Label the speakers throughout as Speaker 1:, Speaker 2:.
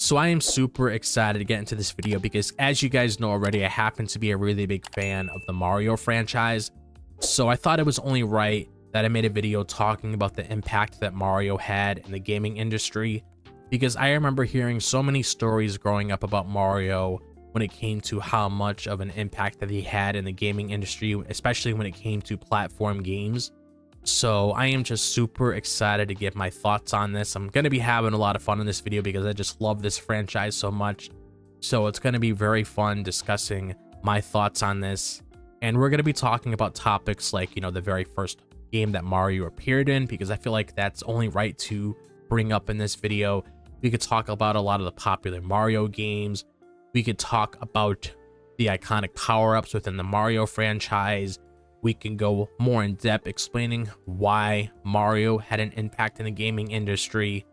Speaker 1: So I am super excited to get into this video because, as you guys know already, I happen to be a really big fan of the Mario franchise. So I thought it was only right that I made a video talking about the impact that Mario had in the gaming industry, because I remember hearing so many stories growing up about Mario when it came to how much of an impact that he had in the gaming industry, especially when it came to platform games. So I am just super excited to give my thoughts on this. I'm going to be having a lot of fun in this video because I just love this franchise so much. So it's going to be very fun discussing my thoughts on this. And we're going to be talking about topics like, the very first game that Mario appeared in, because I feel like that's only right to bring up in this video. We could talk about a lot of the popular Mario games. We could talk about the iconic power-ups within the Mario franchise. We can go more in depth explaining why Mario had an impact in the gaming industry.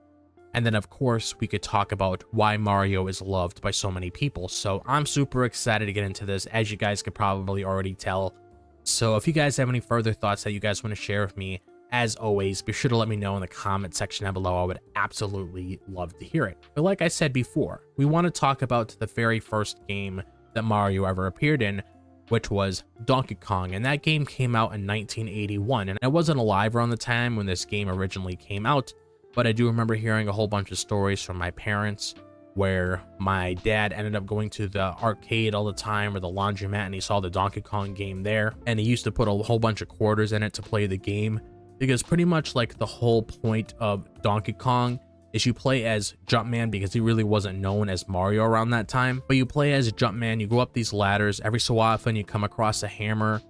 Speaker 1: And then, of course, we could talk about why Mario is loved by so many people. So I'm super excited to get into this, as you guys could probably already tell. So if you guys have any further thoughts that you guys want to share with me, as always, be sure to let me know in the comment section down below. I would absolutely love to hear it. But like I said before, we want to talk about the very first game that Mario ever appeared in, which was Donkey Kong. And that game came out in 1981. And I wasn't alive around the time when this game originally came out, but I do remember hearing a whole bunch of stories from my parents where my dad ended up going to the arcade all the time, or the laundromat, and he saw the Donkey Kong game there. And he used to put a whole bunch of quarters in it to play the game, because pretty much like the whole point of Donkey Kong is you play as Jumpman, because he really wasn't known as Mario around that time. But you play as Jumpman, you go up these ladders. Every so often you come across a hammer,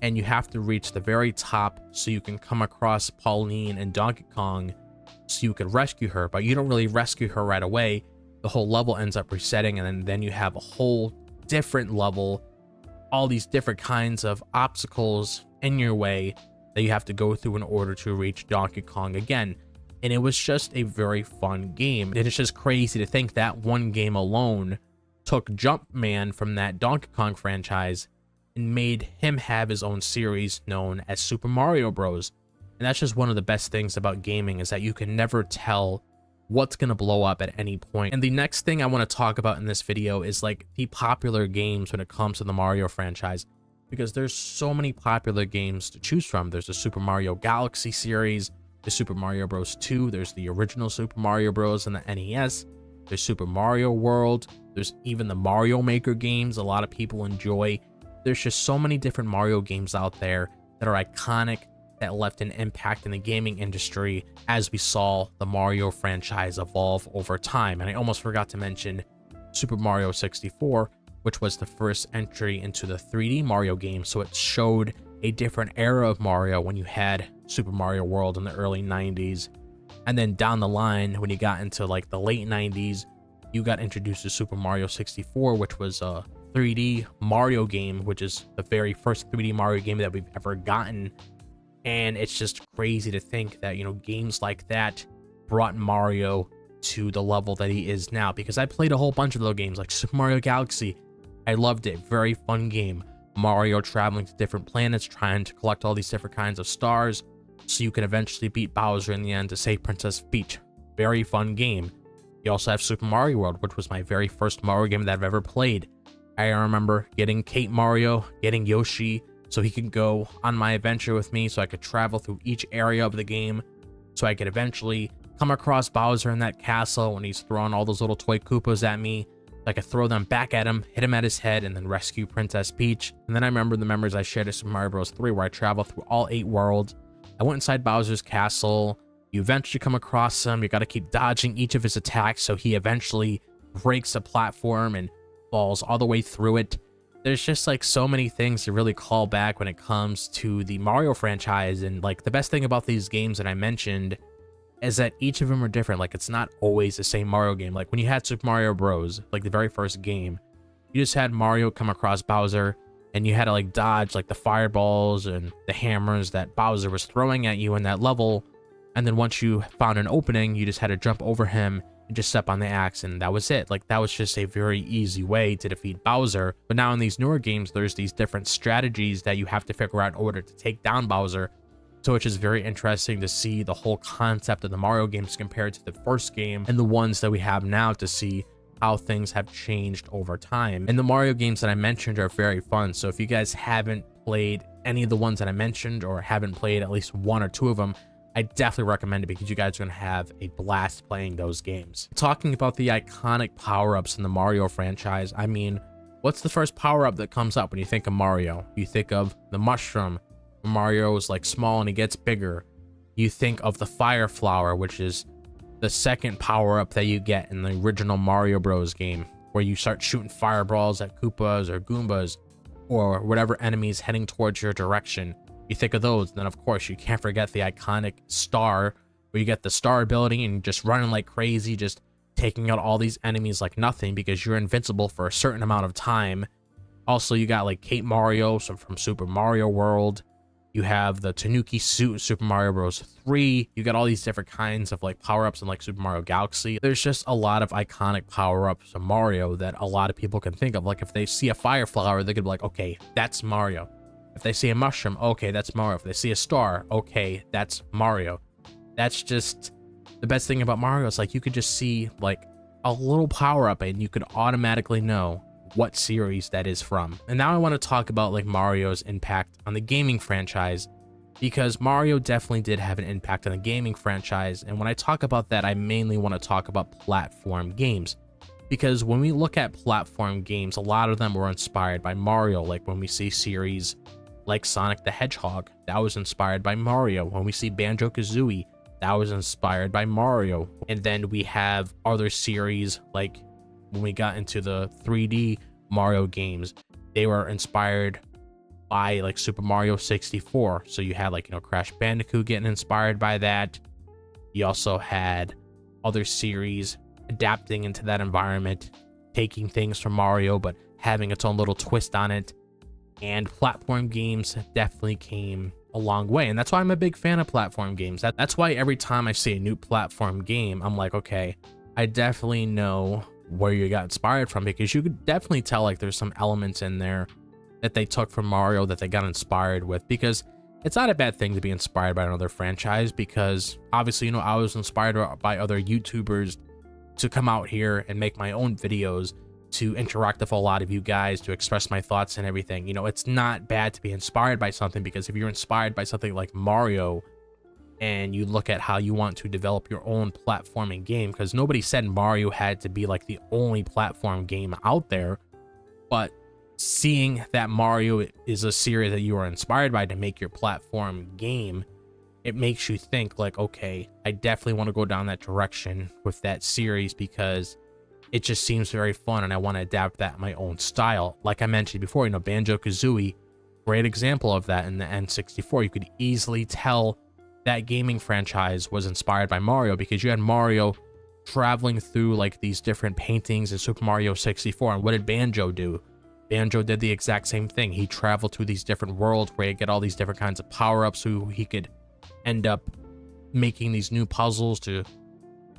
Speaker 1: and you have to reach the very top so you can come across Pauline and Donkey Kong so you can rescue her. But you don't really rescue her right away. The whole level ends up resetting, and then you have a whole different level, all these different kinds of obstacles in your way that you have to go through in order to reach Donkey Kong again. And it was just a very fun game. And it's just crazy to think that one game alone took Jumpman from that Donkey Kong franchise and made him have his own series known as Super Mario Bros. And that's just one of the best things about gaming, is that you can never tell what's going to blow up at any point. And the next thing I want to talk about in this video is like the popular games when it comes to the Mario franchise, because there's so many popular games to choose from. There's the Super Mario Galaxy series, the Super Mario Bros. 2, there's the original Super Mario Bros. And the NES, there's Super Mario World, there's even the Mario Maker games a lot of people enjoy. There's just so many different Mario games out there that are iconic, that left an impact in the gaming industry as we saw the Mario franchise evolve over time. And I almost forgot to mention Super Mario 64, which was the first entry into the 3D Mario game. So it showed a different era of Mario when you had Super Mario World in the early 90s. And then down the line, when you got into like the late 90s, you got introduced to Super Mario 64, which was a 3D Mario game, which is the very first 3D Mario game that we've ever gotten. And it's just crazy to think that, games like that brought Mario to the level that he is now, because I played a whole bunch of those games, like Super Mario Galaxy. I loved it. Very fun game. Mario traveling to different planets, trying to collect all these different kinds of stars so you can eventually beat Bowser in the end to save Princess Peach. Very fun game. You also have Super Mario World, which was my very first Mario game that I've ever played. I remember getting Kate Mario, getting Yoshi, so he could go on my adventure with me, so I could travel through each area of the game, so I could eventually come across Bowser in that castle when he's throwing all those little toy Koopas at me. I could throw them back at him, hit him at his head, and then rescue Princess Peach. And then I remember the memories I shared at Super Mario Bros. 3, where I traveled through all 8 worlds. I went inside Bowser's castle. You eventually come across him. You got to keep dodging each of his attacks, so he eventually breaks a platform and falls all the way through it. There's just like so many things to really call back when it comes to the Mario franchise. And like the best thing about these games that I mentioned is that each of them are different. Like, it's not always the same Mario game. Like when you had Super Mario Bros, like the very first game, you just had Mario come across Bowser, and you had to like dodge like the fireballs and the hammers that Bowser was throwing at you in that level. And then once you found an opening, you just had to jump over him and just step on the axe, and that was it. Like, that was just a very easy way to defeat Bowser. But now in these newer games, there's these different strategies that you have to figure out in order to take down Bowser. So it's just very interesting to see the whole concept of the Mario games compared to the first game and the ones that we have now, to see how things have changed over time. And the Mario games that I mentioned are very fun. So if you guys haven't played any of the ones that I mentioned, or haven't played at least one or two of them, I definitely recommend it because you guys are going to have a blast playing those games. Talking about the iconic power-ups in the Mario franchise, I mean, what's the first power-up that comes up when you think of Mario? You think of the mushroom. Mario is like small and he gets bigger. You think of the fire flower, which is the second power-up that you get in the original Mario Bros game, where you start shooting fireballs at Koopas or Goombas or whatever enemies heading towards your direction. You think of those. And then of course you can't forget the iconic star, where you get the star ability and you're just running like crazy, just taking out all these enemies like nothing because you're invincible for a certain amount of time. Also, you got like Cape Mario, so from Super Mario World. You have the Tanuki suit in Super Mario Bros. 3. You got all these different kinds of like power-ups in like Super Mario Galaxy. There's just a lot of iconic power-ups of Mario that a lot of people can think of. Like if they see a fire flower, they could be like, okay, that's Mario. If they see a mushroom, okay, that's Mario. If they see a star, okay, that's Mario. That's just the best thing about Mario. Is like you could just see like a little power-up and you could automatically know what series that is from. And now I want to talk about like Mario's impact on the gaming franchise, because Mario definitely did have an impact on the gaming franchise. And when I talk about that, I mainly want to talk about platform games, because when we look at platform games, a lot of them were inspired by Mario. Like when we see series like Sonic the Hedgehog, that was inspired by Mario. When we see Banjo-Kazooie, that was inspired by Mario. And then we have other series like when we got into the 3D Mario games, they were inspired by like Super Mario 64. So you had like, you know, Crash Bandicoot getting inspired by that. You also had other series adapting into that environment, taking things from Mario but having its own little twist on it. And platform games definitely came a long way, and that's why I'm a big fan of platform games. That's why every time I see a new platform game, I'm like, okay, I definitely know where you got inspired from, because you could definitely tell like there's some elements in there that they took from Mario that they got inspired with. Because it's not a bad thing to be inspired by another franchise, because obviously, you know, I was inspired by other YouTubers to come out here and make my own videos, to interact with a lot of you guys, to express my thoughts and everything. You know, it's not bad to be inspired by something, because if you're inspired by something like Mario and you look at how you want to develop your own platforming game, because nobody said Mario had to be like the only platform game out there, but seeing that Mario is a series that you are inspired by to make your platform game, it makes you think like, okay, I definitely want to go down that direction with that series, because it just seems very fun and I want to adapt that in my own style. Like I mentioned before, you know, Banjo-Kazooie, great example of that in the N64. You could easily tell that gaming franchise was inspired by Mario, because you had Mario traveling through like these different paintings in Super Mario 64. And what did Banjo do? Banjo did the exact same thing. He traveled through these different worlds where he'd get all these different kinds of power-ups, so he could end up making these new puzzles to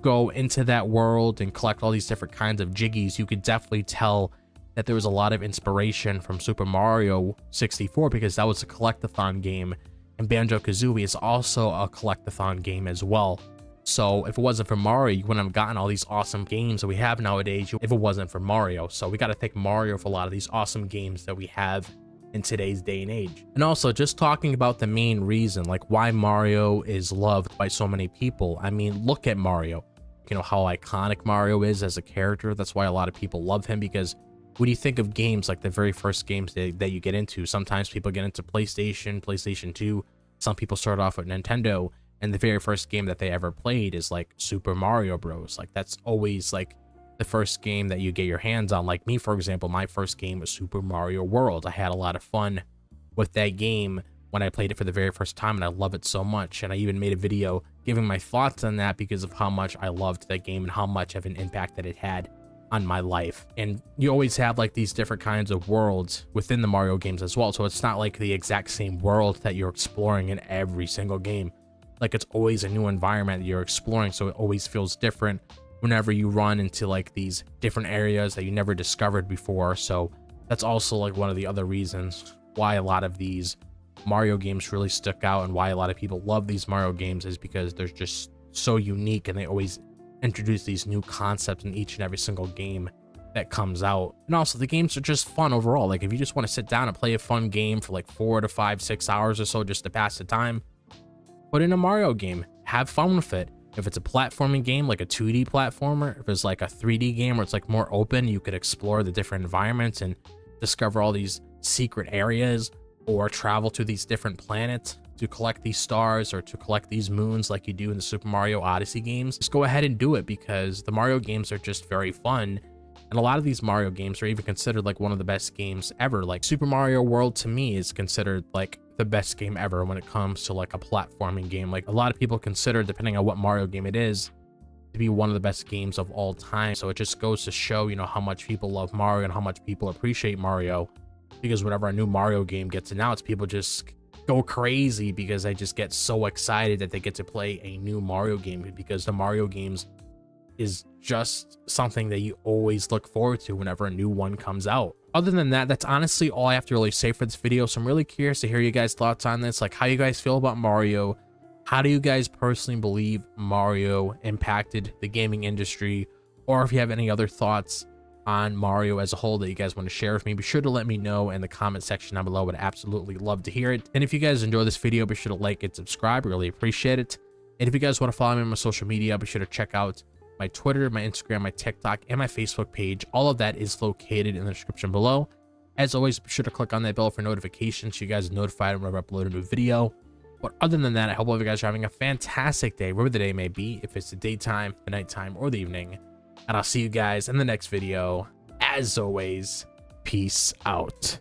Speaker 1: go into that world and collect all these different kinds of jiggies. You could definitely tell that there was a lot of inspiration from Super Mario 64, because that was a collectathon game, and Banjo-Kazooie is also a collectathon game as well. So if it wasn't for Mario, you wouldn't have gotten all these awesome games that we have nowadays if it wasn't for Mario. So we got to thank Mario for a lot of these awesome games that we have in today's day and age. And also, just talking about the main reason, like why Mario is loved by so many people. I mean, look at Mario. You know how iconic Mario is as a character. That's why a lot of people love him, because when you think of games, like the very first games that you get into, sometimes people get into PlayStation 2. Some people start off with Nintendo, and the very first game that they ever played is like Super Mario Bros. Like that's always like the first game that you get your hands on. Like me, for example, my first game was Super Mario World. I had a lot of fun with that game when I played it for the very first time, and I love it so much. And I even made a video giving my thoughts on that because of how much I loved that game and how much of an impact that it had on my life. And you always have like these different kinds of worlds within the Mario games as well, so it's not like the exact same world that you're exploring in every single game. Like it's always a new environment that you're exploring, so it always feels different whenever you run into like these different areas that you never discovered before. So that's also like one of the other reasons why a lot of these Mario games really stuck out, and why a lot of people love these Mario games, is because they're just so unique and they always introduce these new concepts in each and every single game that comes out. And also the games are just fun overall. Like if you just want to sit down and play a fun game for like 4 to 5, 6 hours or so just to pass the time, put in a Mario game, have fun with it. If it's a platforming game, like a 2D platformer, if it's like a 3D game where it's like more open, you could explore the different environments and discover all these secret areas, or travel to these different planets to collect these stars or to collect these moons like you do in the Super Mario Odyssey games. Just go ahead and do it, because the Mario games are just very fun. And a lot of these Mario games are even considered like one of the best games ever. Like Super Mario World to me is considered like the best game ever when it comes to like a platforming game. Like a lot of people consider, depending on what Mario game it is, to be one of the best games of all time. So it just goes to show, you know, how much people love Mario and how much people appreciate Mario, because whenever a new Mario game gets announced, people just go crazy because they just get so excited that they get to play a new Mario game, because the Mario games is just something that you always look forward to whenever a new one comes out. Other than that, that's honestly all I have to really say for this video. So I'm really curious to hear you guys' thoughts on this, like how you guys feel about Mario. How do you guys personally believe Mario impacted the gaming industry? Or if you have any other thoughts on Mario as a whole that you guys want to share with me, be sure to let me know in the comment section down below. Would absolutely love to hear it. And if you guys enjoy this video, be sure to like and subscribe. Really appreciate it. And if you guys want to follow me on my social media, be sure to check out my Twitter, my Instagram, my TikTok, and my Facebook page. All of that is located in the description below. As always, be sure to click on that bell for notifications so you guys are notified whenever I upload a new video. But other than that, I hope all of you guys are having a fantastic day, wherever the day may be, if it's the daytime, the nighttime, or the evening. And I'll see you guys in the next video. As always, peace out.